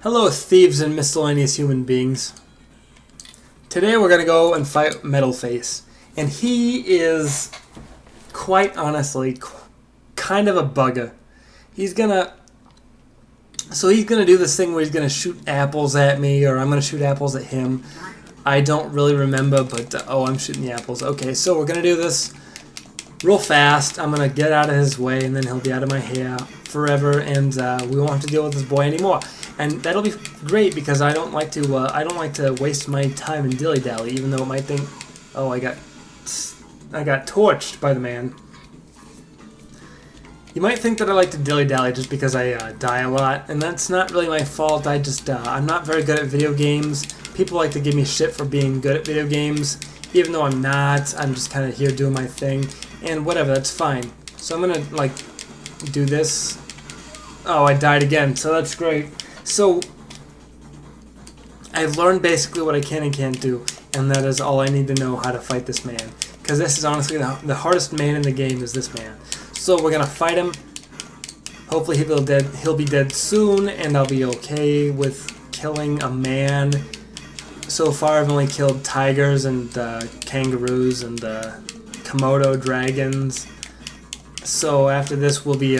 Hello, thieves and miscellaneous human beings. Today we're going to go and fight Metalface. And he is, quite honestly, kind of a bugger. He's going to do this thing where he's going to shoot apples at me, or I'm going to shoot apples at him. I don't really remember, but, I'm shooting the apples. Okay, so we're going to do this real fast. I'm going to get out of his way, and then he'll be out of my hair forever, and we won't have to deal with this boy anymore. And that'll be great because I don't like to waste my time in dilly dally. Even though it might think, oh, I got torched by the man. You might think that I like to dilly dally just because I die a lot, and that's not really my fault. I'm not very good at video games. People like to give me shit for being good at video games, even though I'm not. I'm just kind of here doing my thing, and whatever. That's fine. So I'm gonna do this. Oh, I died again. So that's great. So, I've learned basically what I can and can't do, and that is all I need to know how to fight this man. Because this is honestly the hardest man in the game is this man. So we're going to fight him. Hopefully he'll be dead soon, and I'll be okay with killing a man. So far I've only killed tigers and kangaroos and Komodo dragons. So after this we'll be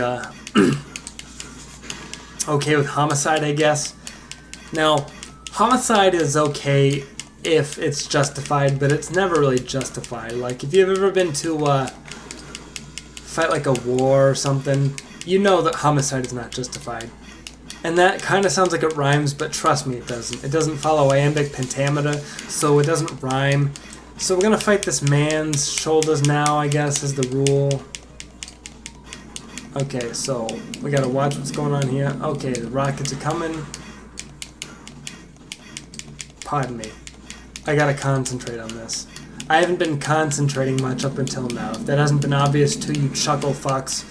okay with homicide, I guess. Now, homicide is okay if it's justified, but it's never really justified. Like, if you've ever been to fight like a war or something, you know that homicide is not justified. And that kind of sounds like it rhymes, but trust me, it doesn't. It doesn't follow iambic pentameter, so it doesn't rhyme. So we're gonna fight this man's shoulders now, I guess, is the rule. Okay, so we gotta watch what's going on here. Okay, the rockets are coming. Pardon me. I gotta concentrate on this. I haven't been concentrating much up until now. If that hasn't been obvious to you chuckle fucks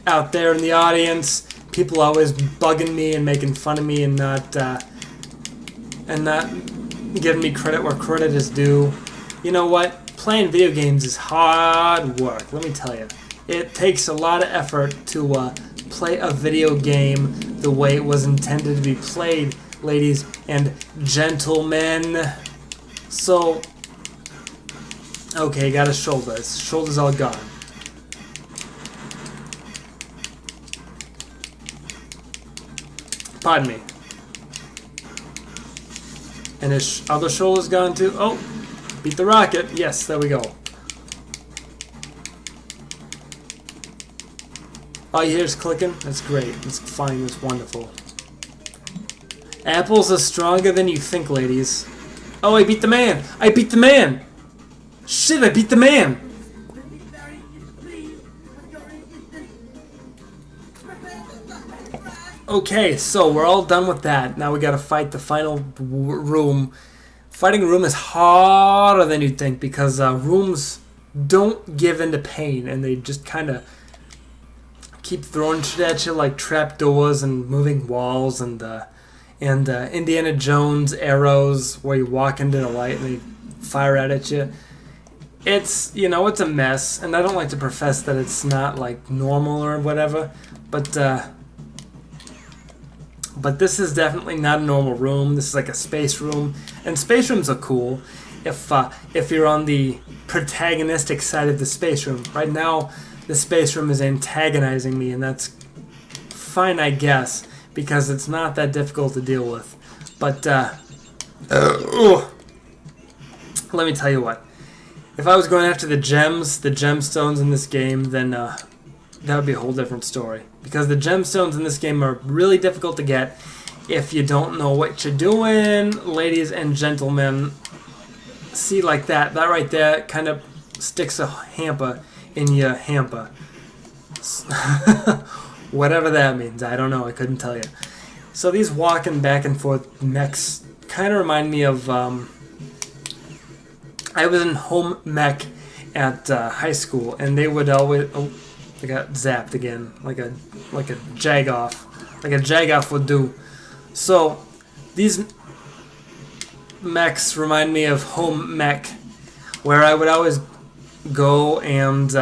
out there in the audience, people always bugging me and making fun of me and not giving me credit where credit is due. You know what? Playing video games is hard work, let me tell you. It takes a lot of effort to play a video game the way it was intended to be played, ladies and gentlemen. So, okay, got his shoulder. His shoulder's all gone. Pardon me. And his other shoulder's gone too. Oh, beat the rocket. Yes, there we go. All you hear is clicking? That's great. That's fine. That's wonderful. Apples are stronger than you think, ladies. Oh, I beat the man! I beat the man! Shit, I beat the man! Okay, so we're all done with that. Now we gotta fight the final room. Fighting a room is harder than you'd think because rooms don't give into pain and they just kind of keep throwing shit at you like trapdoors and moving walls and Indiana Jones arrows where you walk into the light and they fire at you. It's, it's a mess, and I don't like to profess that it's not like normal or whatever, but this is definitely not a normal room. This is like a space room, and space rooms are cool if you're on the protagonistic side of the space room. Right now, the space room is antagonizing me, and that's fine, I guess, because it's not that difficult to deal with. But, let me tell you what. If I was going after the gemstones in this game, then that would be a whole different story. Because the gemstones in this game are really difficult to get if you don't know what you're doing, ladies and gentlemen. See, like that right there kind of sticks a hamper in your hamper. Whatever that means, I don't know, I couldn't tell you. So these walking back and forth mechs kind of remind me of, I was in home mech at high school, and they would always, I got zapped again, like a jagoff would do. So these mechs remind me of home mech, where I would always go and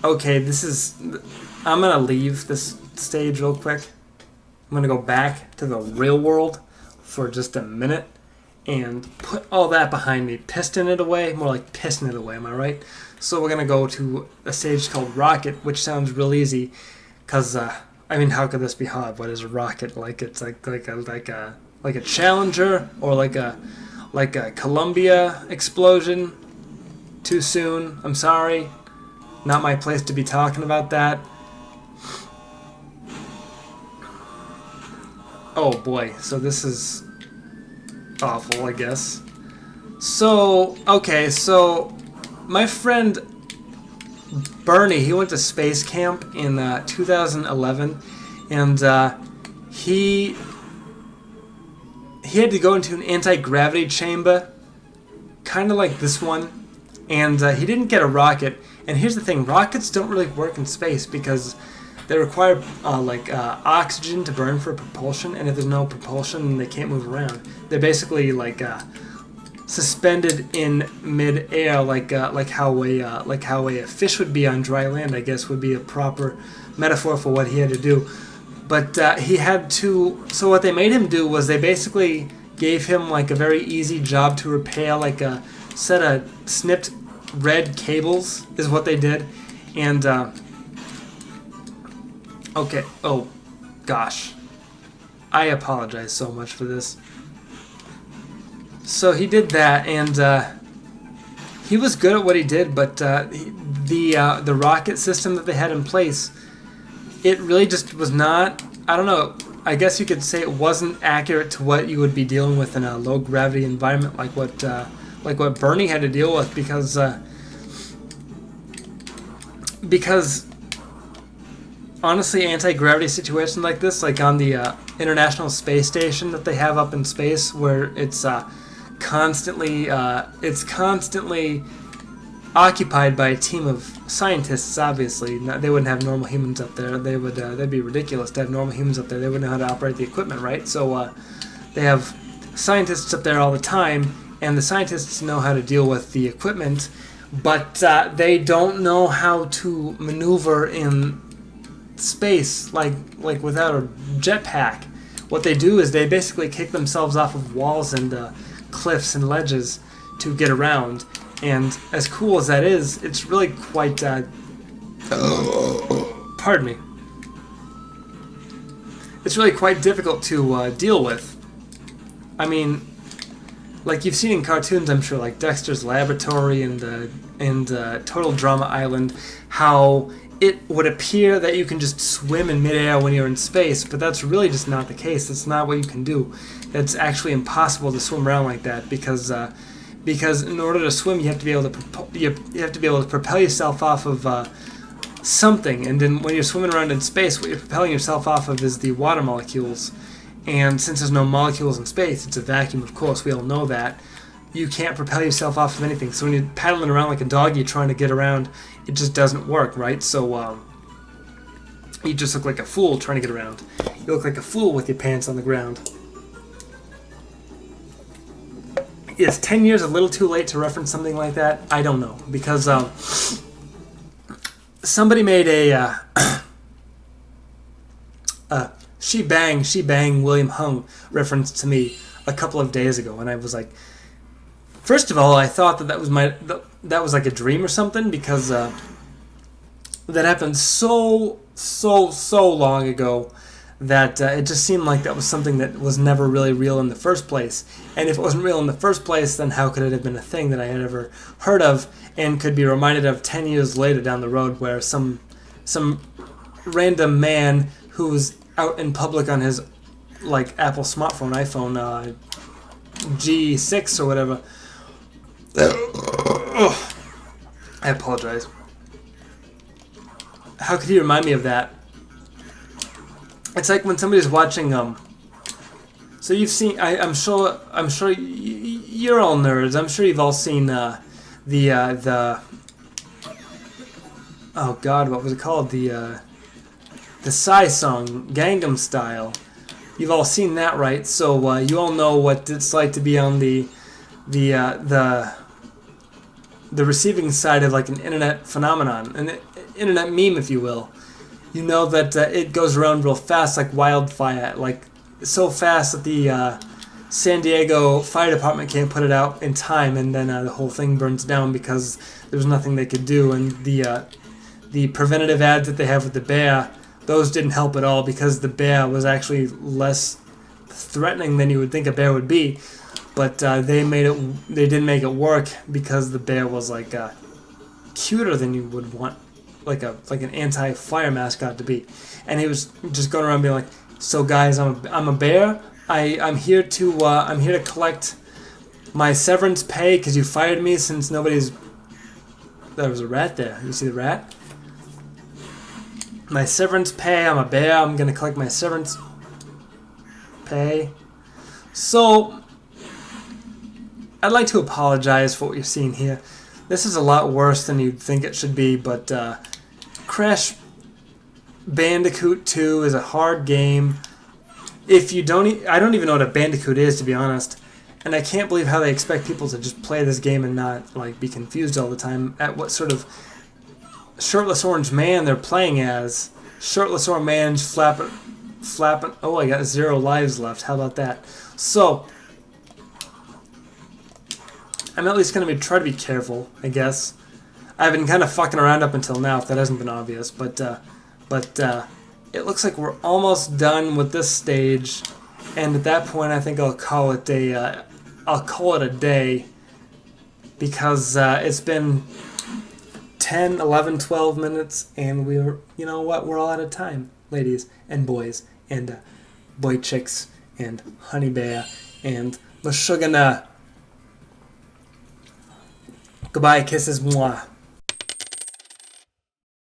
okay, I'm gonna leave this stage real quick. I'm going to go back to the real world for just a minute and put all that behind me. Piston it away, more like piston it away, am I right? So we're going to go to a stage called Rocket, which sounds real easy, because, I mean, how could this be hard? What is a rocket? Like it's like a Challenger, or like a Columbia explosion? Too soon. I'm sorry. Not my place to be talking about that. Oh boy, so this is awful, I guess. So, okay, so my friend Bernie, he went to space camp in 2011, and he had to go into an anti-gravity chamber, kind of like this one, and he didn't get a rocket. And here's the thing, rockets don't really work in space because they require oxygen to burn for propulsion, and if there's no propulsion, they can't move around. They're basically like suspended in mid-air, like how a fish would be on dry land, I guess would be a proper metaphor for what he had to do. But he had to. So what they made him do was they basically gave him like a very easy job to repair, like a set of snipped red cables is what they did, and. Okay, oh, gosh. I apologize so much for this. So he did that, and he was good at what he did, but the rocket system that they had in place, it really just was not, I don't know, I guess you could say it wasn't accurate to what you would be dealing with in a low-gravity environment like what Bernie had to deal with, because honestly, anti-gravity situations like this, like on the International Space Station that they have up in space, where it's constantly occupied by a team of scientists. Obviously, they wouldn't have normal humans up there. That'd be ridiculous to have normal humans up there. They wouldn't know how to operate the equipment, right? So they have scientists up there all the time, and the scientists know how to deal with the equipment, but they don't know how to maneuver in space like without a jetpack. What they do is they basically kick themselves off of walls and cliffs and ledges to get around, and as cool as that is, it's really quite pardon me, it's really quite difficult to deal with. I mean, like you've seen in cartoons, I'm sure, like Dexter's Laboratory and Total Drama Island, how it would appear that you can just swim in midair when you're in space, but that's really just not the case. That's not what you can do. It's actually impossible to swim around like that because in order to swim, you have to be able to propel yourself off of something, and then when you're swimming around in space, what you're propelling yourself off of is the water molecules. And since there's no molecules in space, it's a vacuum. Of course, we all know that. You can't propel yourself off of anything. So when you're paddling around like a dog, you're trying to get around, it just doesn't work, right? So you just look like a fool trying to get around. You look like a fool with your pants on the ground. Is 10 years a little too late to reference something like that? I don't know, because somebody made a she bang William Hung reference to me a couple of days ago, and I was like, first of all, I thought that was like a dream or something, because that happened so long ago that it just seemed like that was something that was never really real in the first place. And if it wasn't real in the first place, then how could it have been a thing that I had ever heard of and could be reminded of 10 years later down the road, where some random man who's out in public on his like Apple smartphone, iPhone G6 or whatever. I apologize. How could he remind me of that? It's like when somebody's watching so you've seen, I'm sure you're all nerds. I'm sure you've all seen the oh god, what was it called? The Psy song, Gangnam Style. You've all seen that, right? So you all know what it's like to be on the receiving side of like an internet phenomenon, an internet meme, if you will. you know that it goes around real fast, like wildfire, like so fast that the San Diego Fire Department can't put it out in time, and then the whole thing burns down because there's nothing they could do. And the preventative ads that they have with the bear, those didn't help at all because the bear was actually less threatening than you would think a bear would be. But they didn't make it work because the bear was like cuter than you would want, like an anti-fire mascot to be. And he was just going around being like, "So guys, I'm a bear. I'm here to collect my severance pay because you fired me since nobody's." There was a rat there. You see the rat? My severance pay. I'm a bear. I'm gonna collect my severance pay. So I'd like to apologize for what you're seeing here. This is a lot worse than you'd think it should be, but Crash Bandicoot 2 is a hard game. If you don't, I don't even know what a Bandicoot is, to be honest, and I can't believe how they expect people to just play this game and not like be confused all the time at what sort of shirtless orange man they're playing as. Shirtless orange man flapping. Oh, I got 0 lives left. How about that? So I'm at least going to try to be careful, I guess. I've been kind of fucking around up until now, if that hasn't been obvious, but it looks like we're almost done with this stage, and at that point I think I'll call it a day, because it's been 10, 11, 12 minutes, and you know what, we're all out of time, ladies and boys, and boy chicks, and honey bear, and Mashugana. Goodbye, kisses, mwah.